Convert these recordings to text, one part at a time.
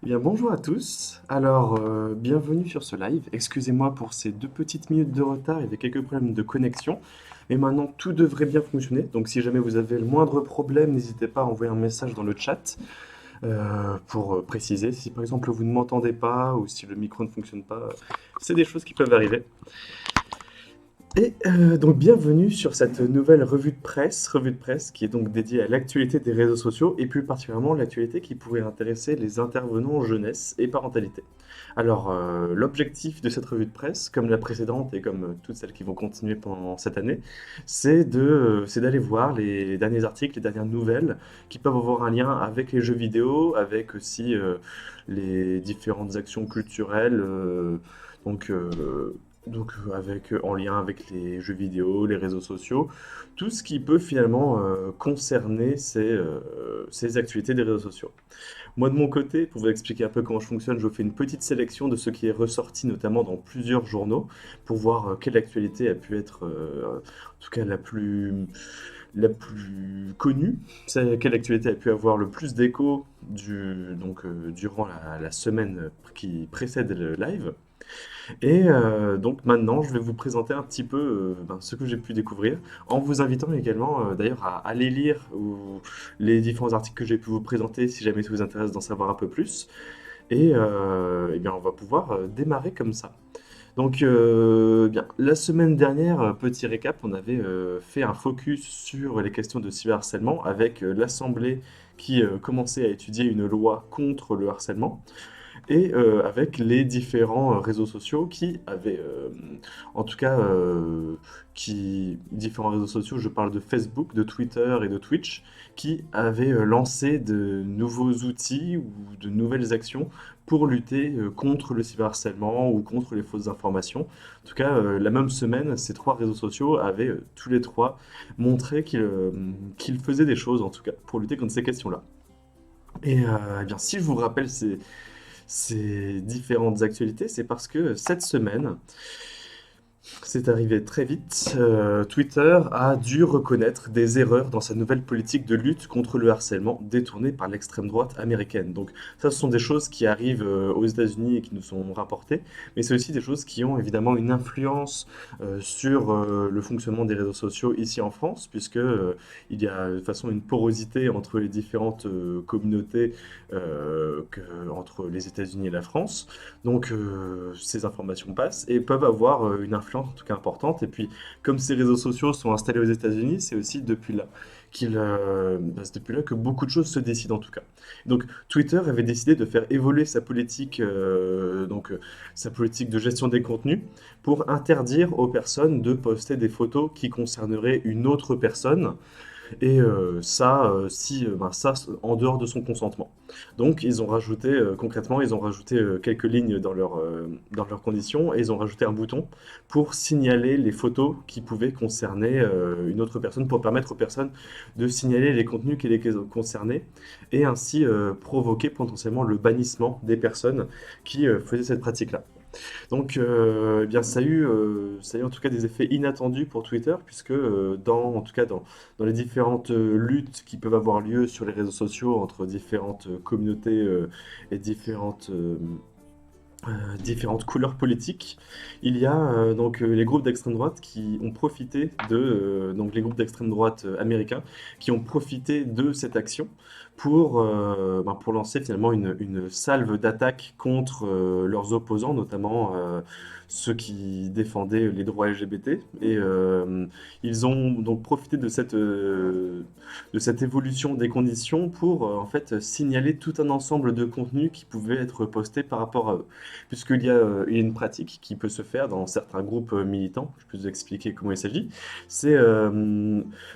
Eh bien, bonjour à tous. Alors, bienvenue sur ce live. Excusez-moi pour ces 2 petites minutes de retard, il y avait quelques problèmes de connexion. Mais maintenant, tout devrait bien fonctionner. Donc, si jamais vous avez le moindre problème, n'hésitez pas à envoyer un message dans le chat pour préciser. Si par exemple vous ne m'entendez pas ou si le micro ne fonctionne pas, c'est des choses qui peuvent arriver. Et donc bienvenue sur cette nouvelle revue de presse qui est donc dédiée à l'actualité des réseaux sociaux et plus particulièrement l'actualité qui pourrait intéresser les intervenants jeunesse et parentalité. Alors l'objectif de cette revue de presse, comme la précédente et comme toutes celles qui vont continuer pendant cette année, c'est d'aller voir les derniers articles, les dernières nouvelles qui peuvent avoir un lien avec les jeux vidéo, avec aussi les différentes actions culturelles. Donc, euh, en lien avec les jeux vidéo, les réseaux sociaux, tout ce qui peut finalement concerner ces activités des réseaux sociaux. Moi de mon côté, pour vous expliquer un peu comment je fonctionne, je vous fais une petite sélection de ce qui est ressorti notamment dans plusieurs journaux pour voir quelle actualité a pu être en tout cas la plus connue, quelle actualité a pu avoir le plus d'écho durant la semaine qui précède le live. Et donc maintenant, je vais vous présenter un petit peu ce que j'ai pu découvrir, en vous invitant également d'ailleurs à aller lire les différents articles que j'ai pu vous présenter si jamais ça vous intéresse d'en savoir un peu plus. Et, eh bien, on va pouvoir démarrer comme ça. Donc, bien, la semaine dernière, petit récap, on avait fait un focus sur les questions de cyberharcèlement avec l'Assemblée qui commençait à étudier une loi contre le harcèlement et avec les différents réseaux sociaux qui avaient, en tout cas, différents réseaux sociaux, je parle de Facebook, de Twitter et de Twitch, qui avaient lancé de nouveaux outils ou de nouvelles actions pour lutter contre le cyberharcèlement ou contre les fausses informations. En tout cas, la même semaine, ces 3 réseaux sociaux avaient tous les 3 montré qu'ils faisaient des choses, en tout cas, pour lutter contre ces questions-là. Et eh bien, si je vous rappelle ces différentes actualités, c'est parce que cette semaine, c'est arrivé très vite. Twitter a dû reconnaître des erreurs dans sa nouvelle politique de lutte contre le harcèlement détournée par l'extrême droite américaine. Donc ça, ce sont des choses qui arrivent aux États-Unis et qui nous sont rapportées, mais c'est aussi des choses qui ont évidemment une influence sur le fonctionnement des réseaux sociaux ici en France, puisque il y a de toute façon une porosité entre les différentes communautés entre les États-Unis et la France. Donc ces informations passent et peuvent avoir une influence en tout cas importante. Et puis comme ces réseaux sociaux sont installés aux États-Unis, c'est aussi c'est depuis là que beaucoup de choses se décident en tout cas. Donc Twitter avait décidé de faire évoluer sa politique de gestion des contenus pour interdire aux personnes de poster des photos qui concerneraient une autre personne et ça, en dehors de son consentement. Donc, ils ont rajouté, concrètement, ils ont rajouté quelques lignes dans leurs conditions et ils ont rajouté un bouton pour signaler les photos qui pouvaient concerner une autre personne, pour permettre aux personnes de signaler les contenus qui les concernaient et ainsi provoquer potentiellement le bannissement des personnes qui faisaient cette pratique-là. Donc, eh bien, ça a eu en tout cas des effets inattendus pour Twitter, puisque en tout cas dans les différentes luttes qui peuvent avoir lieu sur les réseaux sociaux entre différentes communautés et différentes couleurs politiques, il y a les groupes d'extrême droite qui ont profité donc les groupes d'extrême droite américains qui ont profité de cette action pour lancer finalement une salve d'attaque contre leurs opposants, notamment ceux qui défendaient les droits LGBT. Et ils ont donc profité de cette évolution des conditions pour en fait signaler tout un ensemble de contenus qui pouvaient être postés par rapport à eux, il y a une pratique qui peut se faire dans certains groupes militants. Je peux vous expliquer comment il s'agit. C'est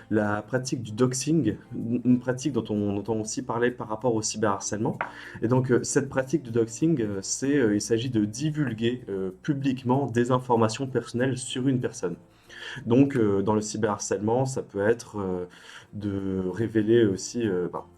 la pratique du doxing, une pratique dont on entend aussi parler par rapport au cyberharcèlement. Et donc, cette pratique du doxing, il s'agit de divulguer publiquement des informations personnelles sur une personne. Donc, dans le cyberharcèlement, ça peut être de révéler aussi,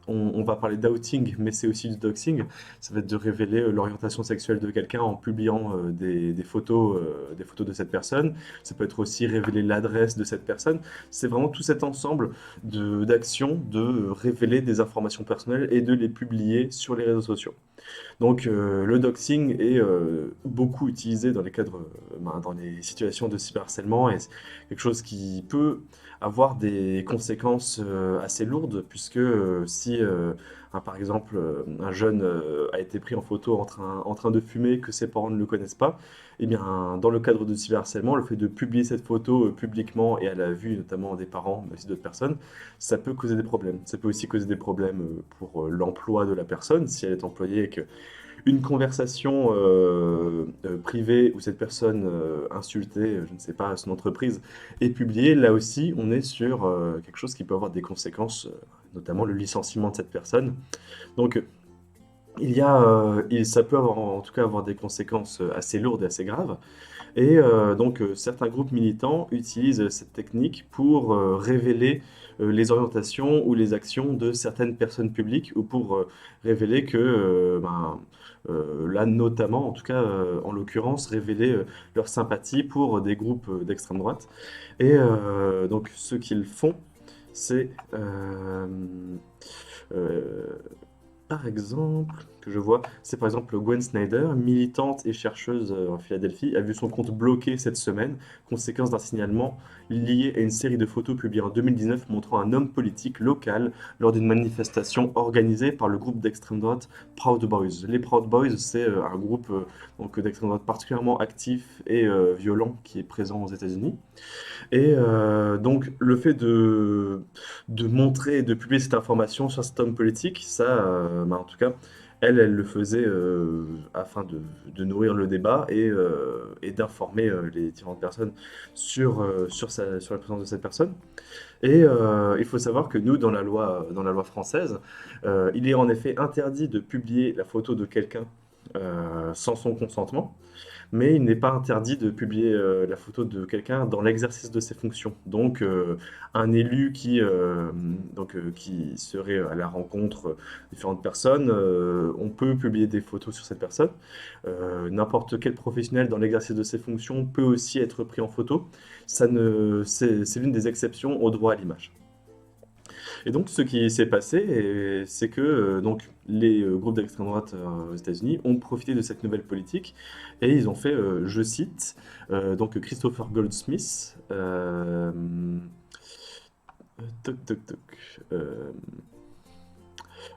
on va parler d'outing, mais c'est aussi du doxing, ça va être de révéler l'orientation sexuelle de quelqu'un en publiant des photos de cette personne. Ça peut être aussi révéler l'adresse de cette personne. C'est vraiment tout cet ensemble d'actions de révéler des informations personnelles et de les publier sur les réseaux sociaux. Donc le doxing est beaucoup utilisé dans les cadres, dans les situations de cyberharcèlement et c'est quelque chose qui peut avoir des conséquences assez lourdes puisque si par exemple un jeune a été pris en photo en train de fumer, que ses parents ne le connaissent pas, eh bien dans le cadre de cyberharcèlement, le fait de publier cette photo publiquement et à la vue notamment des parents mais aussi d'autres personnes, ça peut causer des problèmes. Ça peut aussi causer des problèmes pour l'emploi de la personne si elle est employée et que une conversation privée où cette personne insultait, je ne sais pas, son entreprise est publiée, là aussi, on est sur quelque chose qui peut avoir des conséquences, notamment le licenciement de cette personne. Donc, ça peut avoir, en tout cas avoir des conséquences assez lourdes et assez graves. Et donc, certains groupes militants utilisent cette technique pour révéler les orientations ou les actions de certaines personnes publiques ou pour révéler que, là notamment, en tout cas en l'occurrence, révéler leur sympathie pour des groupes d'extrême droite. Et donc, ce qu'ils font, c'est euh, par exemple, que je vois, c'est par exemple Gwen Snyder, militante et chercheuse en Philadelphie, a vu son compte bloqué cette semaine, conséquence d'un signalement lié à une série de photos publiées en 2019 montrant un homme politique local lors d'une manifestation organisée par le groupe d'extrême droite Proud Boys. Les Proud Boys, c'est un groupe donc d'extrême droite particulièrement actif et violent qui est présent aux États-Unis. Et donc le fait de montrer et de publier cette information sur cet homme politique, ça, en tout cas, elle le faisait afin de nourrir le débat et d'informer les différentes personnes sur la présence de cette personne. Et il faut savoir que nous, dans la loi française, il est en effet interdit de publier la photo de quelqu'un sans son consentement, mais il n'est pas interdit de publier la photo de quelqu'un dans l'exercice de ses fonctions. Donc, un élu qui serait à la rencontre de différentes personnes, on peut publier des photos sur cette personne. N'importe quel professionnel dans l'exercice de ses fonctions peut aussi être pris en photo. C'est l'une des exceptions au droit à l'image. Et donc, ce qui s'est passé, c'est que donc, les groupes d'extrême droite aux États-Unis ont profité de cette nouvelle politique et ils ont fait, je cite, donc Christopher Goldsmith, toc toc toc,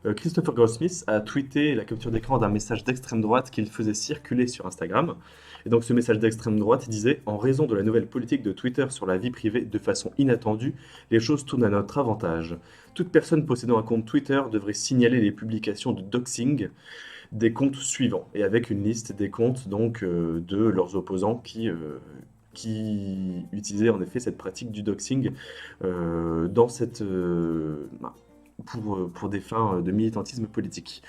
euh, Christopher Goldsmith a tweeté la capture d'écran d'un message d'extrême droite qu'il faisait circuler sur Instagram. Et donc ce message d'extrême droite disait: En raison de la nouvelle politique de Twitter sur la vie privée, de façon inattendue, les choses tournent à notre avantage. Toute personne possédant un compte Twitter devrait signaler les publications de doxing des comptes suivants, et avec une liste des comptes donc de leurs opposants qui utilisaient en effet cette pratique du doxing dans pour des fins de militantisme politique.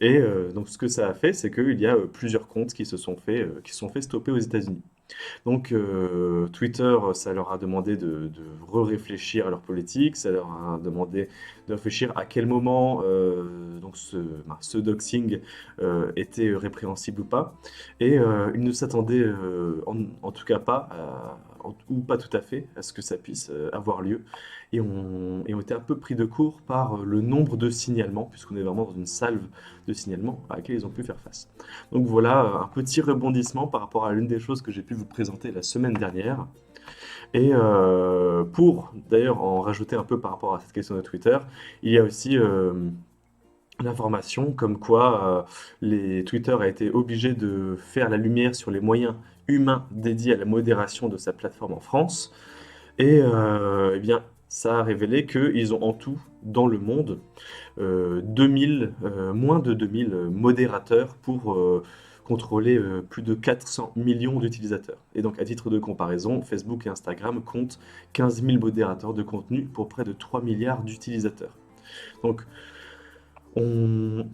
Et donc ce que ça a fait, c'est qu'il y a plusieurs comptes qui se sont fait stopper aux États-Unis. Donc Twitter, ça leur a demandé de réfléchir à leur politique, ça leur a demandé de réfléchir à quel moment donc ce doxing était répréhensible ou pas. Et ils ne s'attendaient en tout cas pas, ou pas tout à fait, à ce que ça puisse avoir lieu. Et ont été un peu pris de court par le nombre de signalements, puisqu'on est vraiment dans une salve de signalements à laquelle ils ont pu faire face. Donc voilà, un petit rebondissement par rapport à l'une des choses que j'ai pu vous présenter la semaine dernière. Et pour d'ailleurs en rajouter un peu par rapport à cette question de Twitter, il y a aussi l'information comme quoi les Twitter a été obligé de faire la lumière sur les moyens humains dédiés à la modération de sa plateforme en France. Et eh bien, ça a révélé qu'ils ont en tout, dans le monde, 2000, moins de 2000 modérateurs pour contrôler plus de 400 millions d'utilisateurs. Et donc, à titre de comparaison, Facebook et Instagram comptent 15 000 modérateurs de contenu pour près de 3 milliards d'utilisateurs. Donc, on,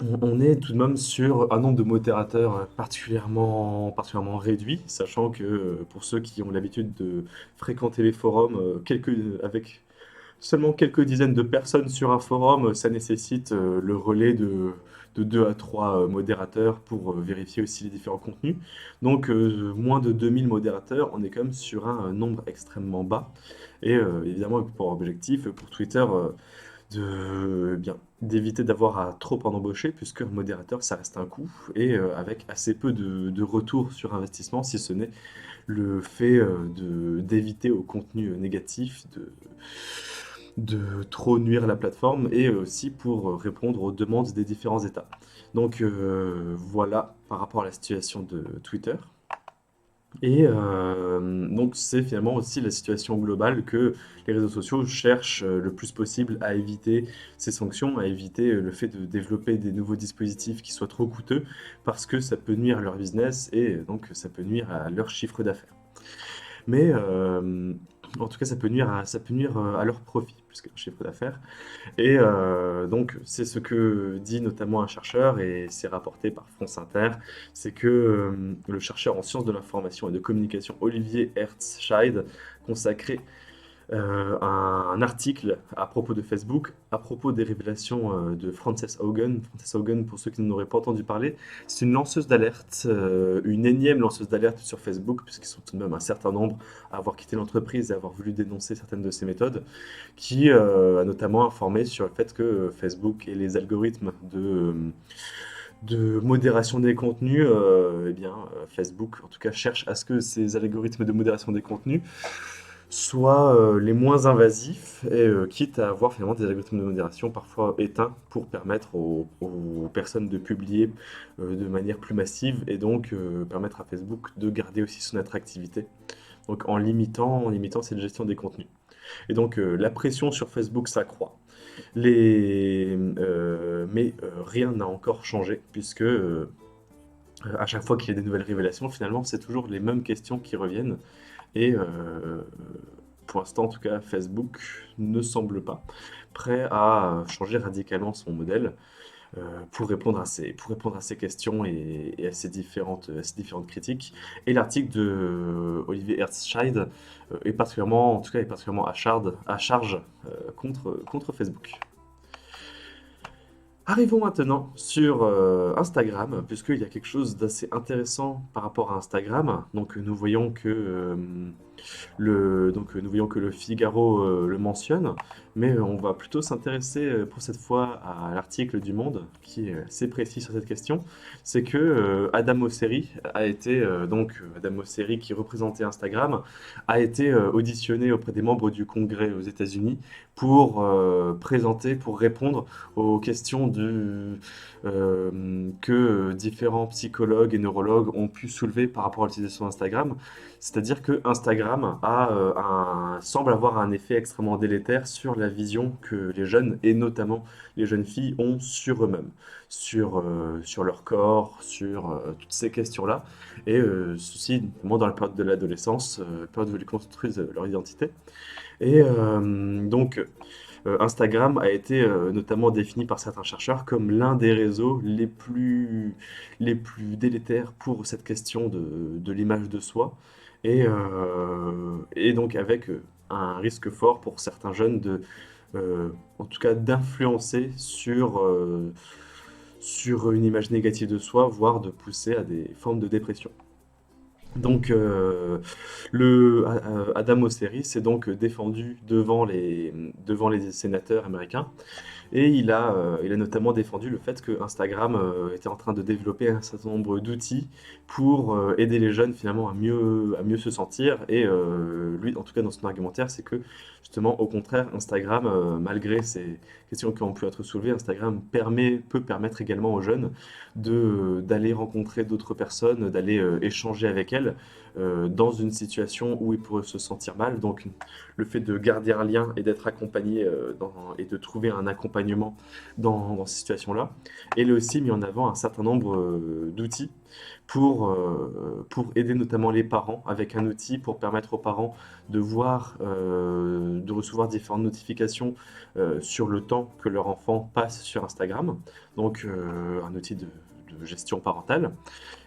on est tout de même sur un nombre de modérateurs particulièrement réduit, sachant que pour ceux qui ont l'habitude de fréquenter les forums, avec seulement quelques dizaines de personnes sur un forum, ça nécessite le relais de 2 à 3 modérateurs pour vérifier aussi les différents contenus. Donc moins de 2000 modérateurs, on est quand même sur un nombre extrêmement bas. Et évidemment, pour objectif, pour Twitter, d'éviter d'avoir à trop en embaucher, puisque un modérateur, ça reste un coût, et avec assez peu de retour sur investissement, si ce n'est le fait d'éviter au contenu négatif de trop nuire à la plateforme et aussi pour répondre aux demandes des différents États. Donc voilà par rapport à la situation de Twitter. Et donc c'est finalement aussi la situation globale que les réseaux sociaux cherchent le plus possible à éviter ces sanctions, à éviter le fait de développer des nouveaux dispositifs qui soient trop coûteux parce que ça peut nuire à leur business et donc ça peut nuire à leur chiffre d'affaires. Mais en tout cas, ça peut nuire à leur profit plus qu'à leur chiffre d'affaires. Et donc, c'est ce que dit notamment un chercheur, et c'est rapporté par France Inter, c'est que le chercheur en sciences de l'information et de communication Olivier Hertzscheid consacrait un article à propos de Facebook, à propos des révélations de Frances Haugen. Frances Haugen, pour ceux qui n'en auraient pas entendu parler, c'est une lanceuse d'alerte, une énième lanceuse d'alerte sur Facebook, puisqu'ils sont tout de même un certain nombre à avoir quitté l'entreprise et à avoir voulu dénoncer certaines de ses méthodes, qui a notamment informé sur le fait que Facebook et les algorithmes de modération des contenus, Facebook en tout cas cherche à ce que ces algorithmes de modération des contenus soient les moins invasifs, et quitte à avoir finalement des algorithmes de modération parfois éteints pour permettre aux personnes de publier de manière plus massive, et donc permettre à Facebook de garder aussi son attractivité. Donc en limitant cette gestion des contenus. Et donc la pression sur Facebook s'accroît. Rien n'a encore changé, puisque à chaque fois qu'il y a des nouvelles révélations, finalement, c'est toujours les mêmes questions qui reviennent. Et pour l'instant, en tout cas, Facebook ne semble pas prêt à changer radicalement son modèle pour répondre à ces questions et à ces différentes critiques. Et l'article de Olivier Hertzscheid est particulièrement, en tout cas, est particulièrement à charge contre Facebook. Arrivons maintenant sur Instagram, puisqu'il y a quelque chose d'assez intéressant par rapport à Instagram. Donc nous voyons que le Figaro le mentionne, mais on va plutôt s'intéresser pour cette fois à l'article du Monde, qui est assez précis sur cette question. C'est que Adam Mosseri Adam Mosseri qui représentait Instagram, a été auditionné auprès des membres du Congrès aux États-Unis pour répondre aux questions que différents psychologues et neurologues ont pu soulever par rapport à l'utilisation d'Instagram. C'est-à-dire que Instagram semble avoir un effet extrêmement délétère sur la vision que les jeunes, et notamment les jeunes filles, ont sur eux-mêmes, sur leur corps, sur toutes ces questions-là. Et ceci, notamment dans la période de l'adolescence, période où ils construisent leur identité. Et Instagram a été notamment défini par certains chercheurs comme l'un des réseaux les plus délétères pour cette question de l'image de soi. Et donc avec un risque fort pour certains jeunes en tout cas d'influencer sur une image négative de soi, voire de pousser à des formes de dépression. Donc, Adam Mosseri s'est donc défendu devant les sénateurs américains, et il a notamment défendu le fait que Instagram était en train de développer un certain nombre d'outils pour aider les jeunes finalement à mieux se sentir. Et lui, en tout cas dans son argumentaire, c'est que justement, au contraire, Instagram, malgré ces questions qui ont pu être soulevées, Instagram peut permettre également aux jeunes d'aller rencontrer d'autres personnes, d'aller échanger avec elles dans une situation où ils pourraient se sentir mal. Donc le fait de garder un lien et d'être accompagné et de trouver un accompagnement dans ces situations-là. Et il a aussi mis en avant un certain nombre d'outils pour aider notamment les parents, avec un outil pour permettre aux parents de recevoir différentes notifications sur le temps que leur enfant passe sur Instagram. Donc un outil de gestion parentale.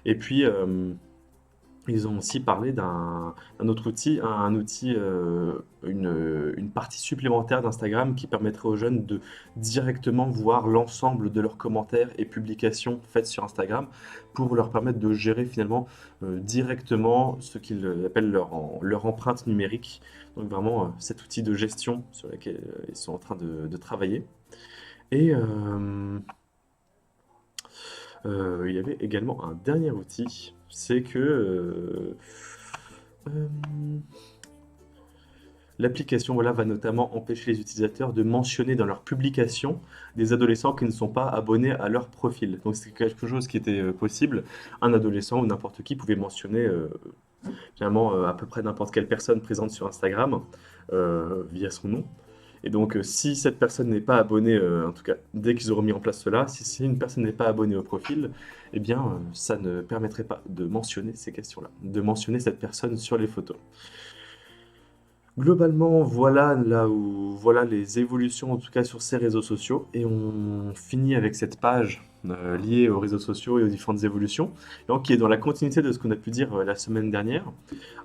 Et puis Ils ont aussi parlé d'un autre outil, un outil, une partie supplémentaire d'Instagram qui permettrait aux jeunes de directement voir l'ensemble de leurs commentaires et publications faites sur Instagram pour leur permettre de gérer finalement directement ce qu'ils appellent leur empreinte numérique. Donc vraiment cet outil de gestion sur lequel ils sont en train de travailler. Et il y avait également un dernier outil, c'est que euh, l'application voilà, va notamment empêcher les utilisateurs de mentionner dans leurs publications des adolescents qui ne sont pas abonnés à leur profil. Donc c'est quelque chose qui était possible. Un adolescent ou n'importe qui pouvait mentionner finalement à peu près n'importe quelle personne présente sur Instagram via son nom. Et donc, si cette personne n'est pas abonnée, en tout cas, dès qu'ils auront mis en place cela, si une personne n'est pas abonnée au profil, eh bien, ça ne permettrait pas de mentionner ces questions-là, de mentionner cette personne sur les photos. Globalement, voilà là où voilà les évolutions en tout cas sur ces réseaux sociaux et on finit avec cette page liée aux réseaux sociaux et aux différentes évolutions, donc qui est dans la continuité de ce qu'on a pu dire la semaine dernière,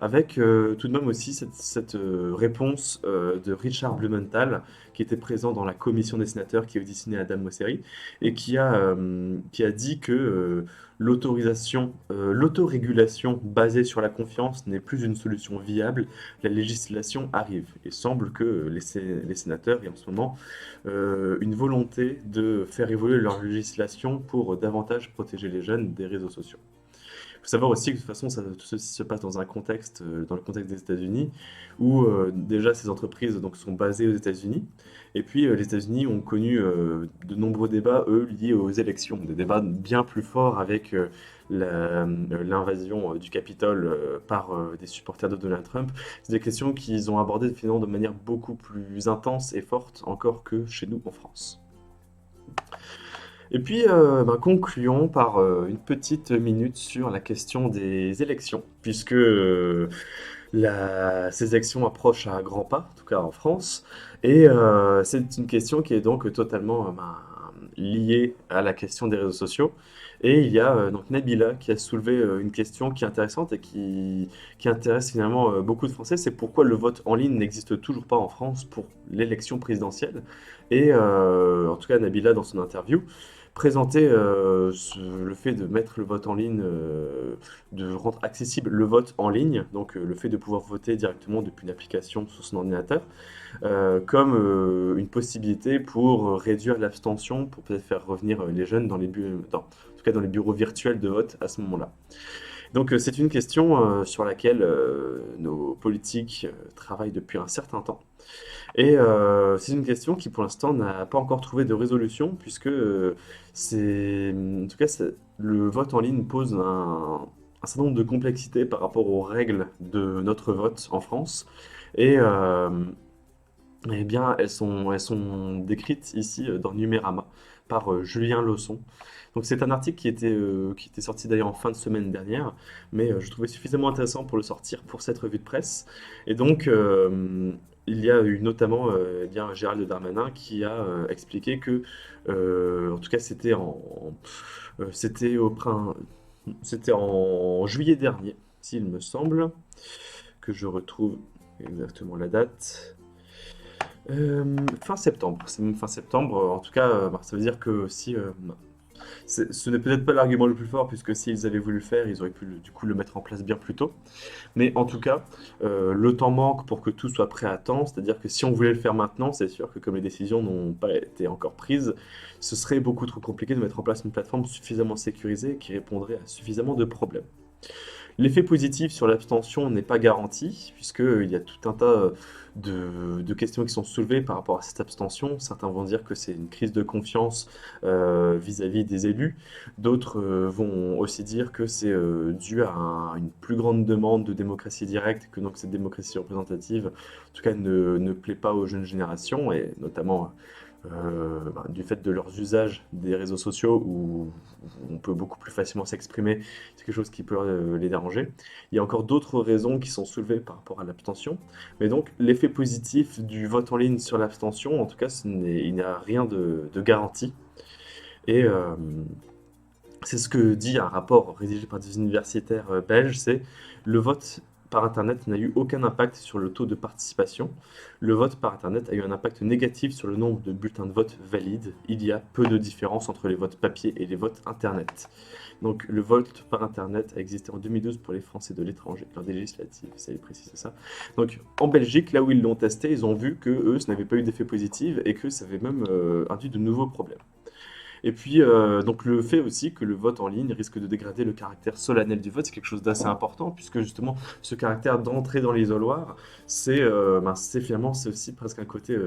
avec tout de même aussi cette réponse de Richard Blumenthal qui était présent dans la commission des sénateurs qui auditionnait Adam Mosseri et qui a dit que l'autorégulation basée sur la confiance n'est plus une solution viable, la législation arrive. Il semble que les sénateurs aient en ce moment une volonté de faire évoluer leur législation pour davantage protéger les jeunes des réseaux sociaux. Il faut savoir aussi que de toute façon, tout ceci se passe dans un contexte, dans le contexte des États-Unis, où déjà ces entreprises donc, sont basées aux États-Unis, et puis les États-Unis ont connu de nombreux débats, eux, liés aux élections, des débats bien plus forts avec l'invasion du Capitole par des supporters de Donald Trump. C'est des questions qu'ils ont abordées finalement de manière beaucoup plus intense et forte encore que chez nous en France. Et puis, concluons par une petite minute sur la question des élections, puisque ces élections approchent à grands pas, en tout cas en France, et c'est une question qui est donc totalement liée à la question des réseaux sociaux. Et il y a donc Nabila qui a soulevé une question qui est intéressante et qui intéresse finalement beaucoup de Français, c'est pourquoi le vote en ligne n'existe toujours pas en France pour l'élection présidentielle. Et en tout cas, Nabila, dans son interview, présenter le fait de mettre le vote en ligne, de rendre accessible le vote en ligne, donc le fait de pouvoir voter directement depuis une application sur son ordinateur, comme une possibilité pour réduire l'abstention, pour peut-être faire revenir les jeunes dans en tout cas dans les bureaux virtuels de vote à ce moment-là. Donc c'est une question sur laquelle nos politiques travaillent depuis un certain temps. Et c'est une question qui pour l'instant n'a pas encore trouvé de résolution puisque en tout cas, le vote en ligne pose un certain nombre de complexités par rapport aux règles de notre vote en France. Et eh bien, elles sont décrites ici dans Numérama par Julien Lausson. Donc c'est un article qui était sorti d'ailleurs en fin de semaine dernière, mais je trouvais suffisamment intéressant pour le sortir pour cette revue de presse. Et donc il y a eu notamment eh bien, Gérald Darmanin qui a expliqué que, en tout cas c'était c'était en juillet dernier, s'il me semble, que je retrouve exactement la date. Fin septembre, c'est même fin septembre. En tout cas, ça veut dire que si ce n'est peut-être pas l'argument le plus fort, puisque s'ils avaient voulu le faire, ils auraient pu du coup le mettre en place bien plus tôt. Mais en tout cas, le temps manque pour que tout soit prêt à temps. C'est-à-dire que si on voulait le faire maintenant, c'est sûr que comme les décisions n'ont pas été encore prises, ce serait beaucoup trop compliqué de mettre en place une plateforme suffisamment sécurisée qui répondrait à suffisamment de problèmes. L'effet positif sur l'abstention n'est pas garanti, puisqu'il y a tout un tas de questions qui sont soulevées par rapport à cette abstention. Certains vont dire que c'est une crise de confiance vis-à-vis des élus. D'autres vont aussi dire que c'est dû à une plus grande demande de démocratie directe, que donc cette démocratie représentative, en tout cas, ne plaît pas aux jeunes générations, et notamment du fait de leurs usages des réseaux sociaux où on peut beaucoup plus facilement s'exprimer, c'est quelque chose qui peut les déranger. Il y a encore d'autres raisons qui sont soulevées par rapport à l'abstention, mais donc l'effet positif du vote en ligne sur l'abstention, en tout cas, il n'y a rien de garanti. Et C'est ce que dit un rapport rédigé par des universitaires belges, c'est le vote par Internet n'a eu aucun impact sur le taux de participation. Le vote par Internet a eu un impact négatif sur le nombre de bulletins de vote valides. Il y a peu de différence entre les votes papier et les votes Internet. Donc le vote par Internet a existé en 2012 pour les Français de l'étranger, lors des législatives, ça précise ça. Donc en Belgique, là où ils l'ont testé, ils ont vu que eux, ça n'avait pas eu d'effet positif et que ça avait même induit de nouveaux problèmes. Et puis, donc le fait aussi que le vote en ligne risque de dégrader le caractère solennel du vote, c'est quelque chose d'assez important, puisque justement, ce caractère d'entrée dans l'isoloir, c'est finalement, c'est aussi presque un côté,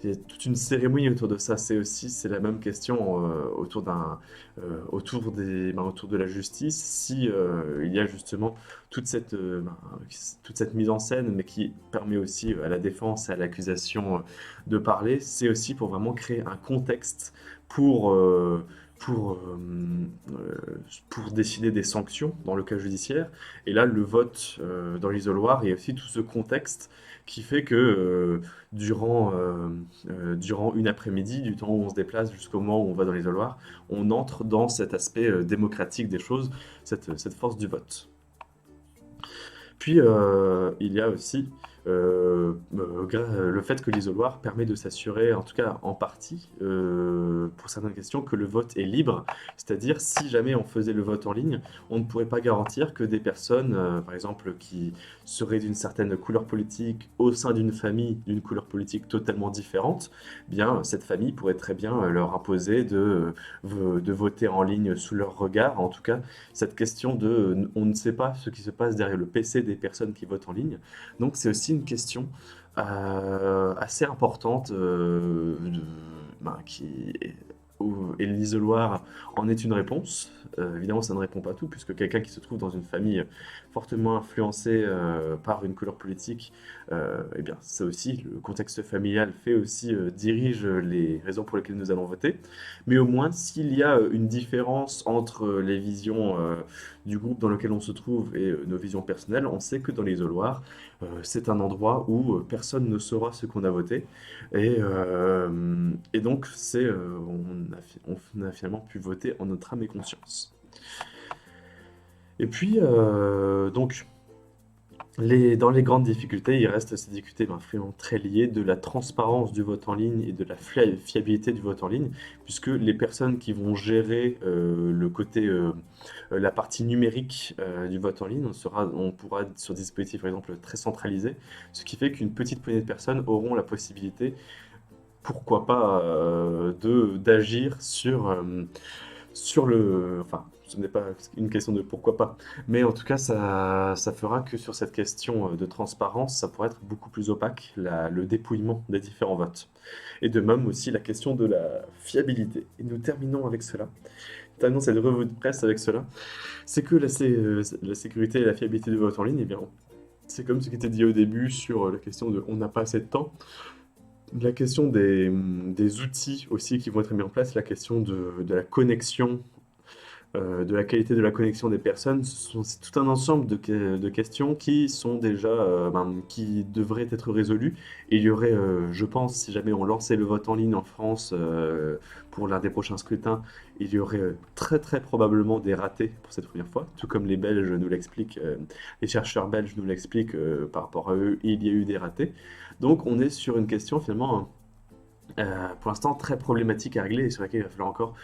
il y a toute une cérémonie autour de ça. C'est la même question autour de la justice, si il y a justement toute cette mise en scène, mais qui permet aussi à la défense et à l'accusation de parler, c'est aussi pour vraiment créer un contexte pour, euh, pour, euh, pour décider des sanctions dans le cas judiciaire. Et là, le vote dans l'isoloir, il y a aussi tout ce contexte qui fait que durant une après-midi, du temps où on se déplace jusqu'au moment où on va dans l'isoloir, on entre dans cet aspect démocratique des choses, cette force du vote. Puis il y a aussi le fait que l'isoloir permet de s'assurer, en tout cas en partie, pour certaines questions, que le vote est libre. C'est-à-dire, si jamais on faisait le vote en ligne, on ne pourrait pas garantir que des personnes, par exemple, qui seraient d'une certaine couleur politique au sein d'une famille d'une couleur politique totalement différente, bien cette famille pourrait très bien leur imposer de voter en ligne sous leur regard. En tout cas, cette question de on ne sait pas ce qui se passe derrière le PC des personnes qui votent en ligne. Donc c'est aussi une question assez importante qui et l'isoloir en est une réponse. Évidemment, ça ne répond pas à tout, puisque quelqu'un qui se trouve dans une famille fortement influencée par une couleur politique, eh bien, ça aussi, le contexte familial fait aussi, dirige les raisons pour lesquelles nous allons voter. Mais au moins, s'il y a une différence entre les visions du groupe dans lequel on se trouve et nos visions personnelles, on sait que dans l'isoloir, c'est un endroit où personne ne saura ce qu'on a voté. Et donc, on a finalement pu voter en notre âme et conscience. Et puis, donc, dans les grandes difficultés, il reste ces difficultés vraiment très liées de la transparence du vote en ligne et de la fiabilité du vote en ligne, puisque les personnes qui vont gérer la partie numérique du vote en ligne, on pourra sur des dispositifs par exemple très centralisés, ce qui fait qu'une petite poignée de personnes auront la possibilité, pourquoi pas, d'agir enfin, ce n'est pas une question de pourquoi pas, mais en tout cas, ça fera que sur cette question de transparence, ça pourrait être beaucoup plus opaque, le dépouillement des différents votes. Et de même aussi la question de la fiabilité. Et nous terminons avec cela. Terminons cette revue de presse avec cela. C'est que la sécurité et la fiabilité du vote en ligne, eh bien, c'est comme ce qui était dit au début sur la question de on n'a pas assez de temps. La question des outils aussi qui vont être mis en place, la question de la connexion de la qualité de la connexion des personnes, c'est tout un ensemble de questions qui sont déjà, qui devraient être résolues. Et il y aurait, je pense, si jamais on lançait le vote en ligne en France pour l'un des prochains scrutins, il y aurait très très probablement des ratés pour cette première fois, tout comme les Belges nous l'expliquent, les chercheurs belges nous l'expliquent, par rapport à eux, il y a eu des ratés. Donc on est sur une question finalement pour l'instant très problématique à régler et sur laquelle il va falloir encore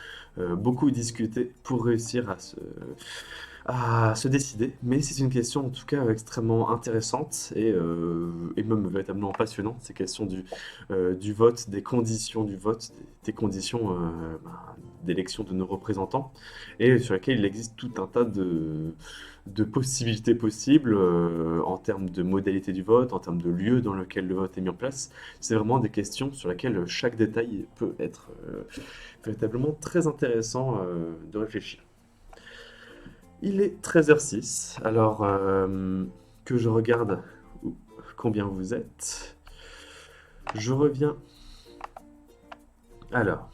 beaucoup discuter pour réussir à se décider. Mais c'est une question en tout cas extrêmement intéressante et même véritablement passionnante, ces questions du vote, des conditions du vote, des conditions d'élection de nos représentants, et sur lesquelles il existe tout un tas de possibilités possibles en termes de modalité du vote, en termes de lieu dans lequel le vote est mis en place. C'est vraiment des questions sur lesquelles chaque détail peut être véritablement très intéressant de réfléchir. Il est 13h06, alors que je regarde combien vous êtes. Je reviens. Alors,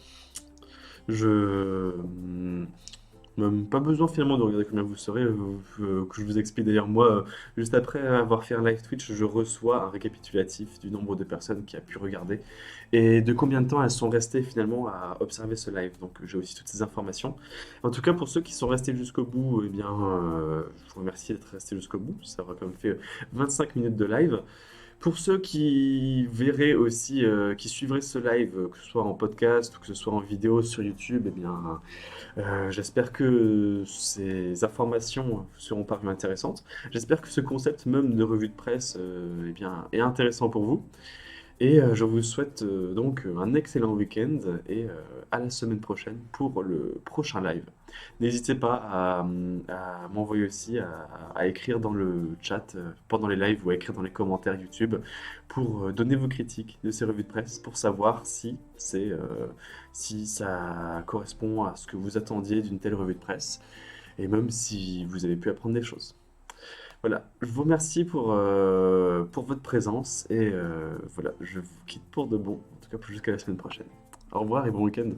je Même pas besoin finalement de regarder combien vous serez, que je vous explique d'ailleurs moi, juste après avoir fait un live Twitch, je reçois un récapitulatif du nombre de personnes qui a pu regarder et de combien de temps elles sont restées finalement à observer ce live. Donc j'ai aussi toutes ces informations. En tout cas, pour ceux qui sont restés jusqu'au bout, eh bien, je vous remercie d'être restés jusqu'au bout. Ça aura quand même fait 25 minutes de live. Pour ceux qui verraient aussi, qui suivraient ce live, que ce soit en podcast ou que ce soit en vidéo sur YouTube, eh bien, j'espère que ces informations seront parues intéressantes. J'espère que ce concept même de revue de presse, eh bien, est intéressant pour vous. Et je vous souhaite donc un excellent week-end et à la semaine prochaine pour le prochain live. N'hésitez pas à m'envoyer aussi, à écrire dans le chat pendant les lives ou à écrire dans les commentaires YouTube pour donner vos critiques de ces revues de presse, pour savoir si si ça correspond à ce que vous attendiez d'une telle revue de presse et même si vous avez pu apprendre des choses. Voilà, je vous remercie pour votre présence et voilà, je vous quitte pour de bon, en tout cas jusqu'à la semaine prochaine. Au revoir et bon week-end.